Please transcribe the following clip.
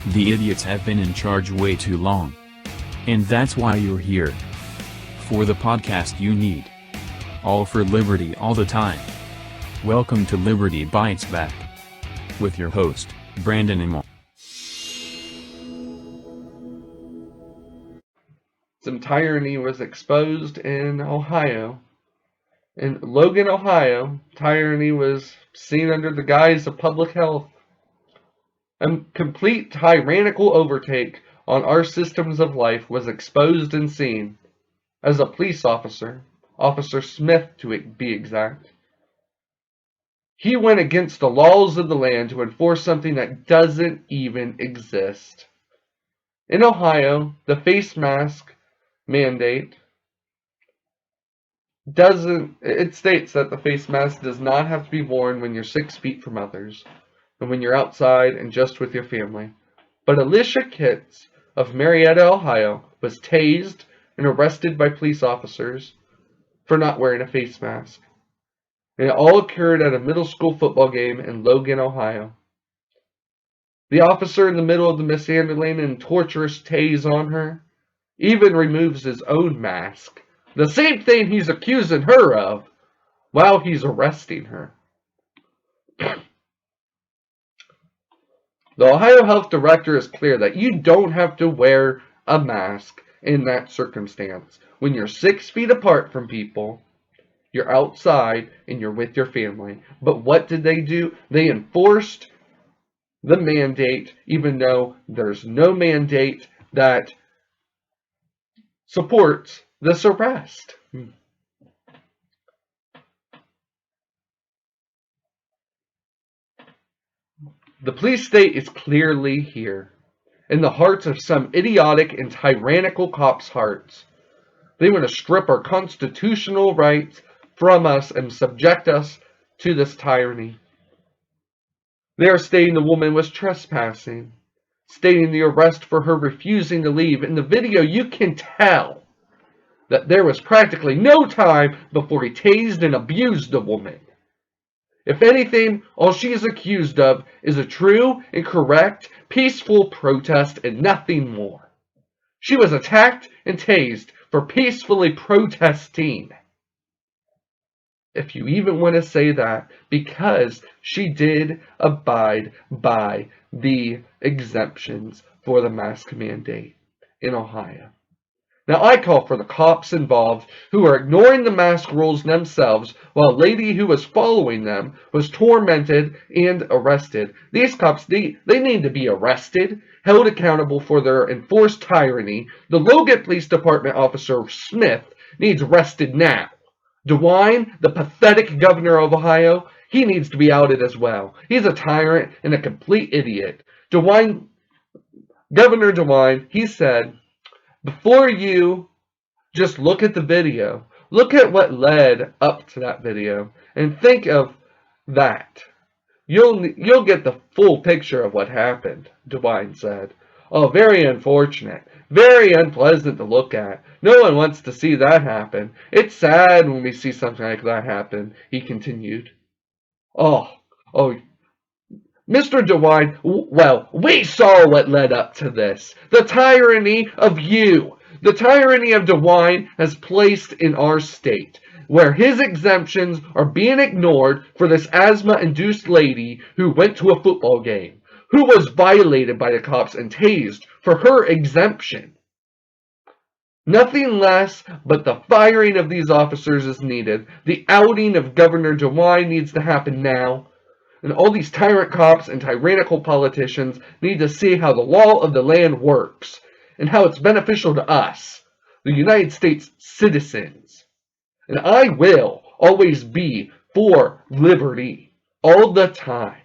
The idiots have been in charge way too long. And that's why you're here. For the podcast you need. All for liberty all the time. Welcome to Liberty Bites Back. With your host, Brandon Emil. Some tyranny was exposed in Ohio. In Logan, Ohio, tyranny was seen under the guise of public health. A complete tyrannical overtake on our systems of life was exposed and seen as a police officer, Officer Smith to be exact. He went against the laws of the land to enforce something that doesn't even exist. In Ohio, the face mask mandate states that the face mask does not have to be worn when you're 6 feet from others and when you're outside and just with your family. But Alecia Kitts of Marietta, Ohio was tased and arrested by police officers for not wearing a face mask. And it all occurred at a middle school football game in Logan, Ohio. The officer in the middle of the mishandling and torturous tase on her even removes his own mask, the same thing he's accusing her of, while he's arresting her. The Ohio Health Director is clear that you don't have to wear a mask in that circumstance. When you're 6 feet apart from people, you're outside and you're with your family. But what did they do? They enforced the mandate, even though there's no mandate that supports this arrest. The police state is clearly here, in the hearts of some idiotic and tyrannical cops' hearts. They want to strip our constitutional rights from us and subject us to this tyranny. They are stating the woman was trespassing, stating the arrest for her refusing to leave. In the video, you can tell that there was practically no time before he tased and abused the woman. If anything, all she is accused of is a true and correct, peaceful protest and nothing more. She was attacked and tased for peacefully protesting. If you even want to say that, because she did abide by the exemptions for the mask mandate in Ohio. Now, I call for the cops involved who are ignoring the mask rules themselves while a lady who was following them was tormented and arrested. These cops, they need to be arrested, held accountable for their enforced tyranny. The Logan Police Department Officer Smith needs arrested now. DeWine, the pathetic governor of Ohio, he needs to be outed as well. He's a tyrant and a complete idiot. Governor DeWine, he said, before you just look at the video, look at what led up to that video and think of that. You'll get the full picture of what happened, DeWine said. Oh, very unfortunate. Very unpleasant to look at. No one wants to see that happen. It's sad when we see something like that happen, he continued. Oh, Mr. DeWine, well, we saw what led up to this. The tyranny of you. The tyranny of DeWine has placed in our state, where his exemptions are being ignored for this asthma-induced lady who went to a football game, who was violated by the cops and tased for her exemption. Nothing less but the firing of these officers is needed. The outing of Governor DeWine needs to happen now. And all these tyrant cops and tyrannical politicians need to see how the law of the land works and how it's beneficial to us, the United States citizens. And I will always be for liberty all the time.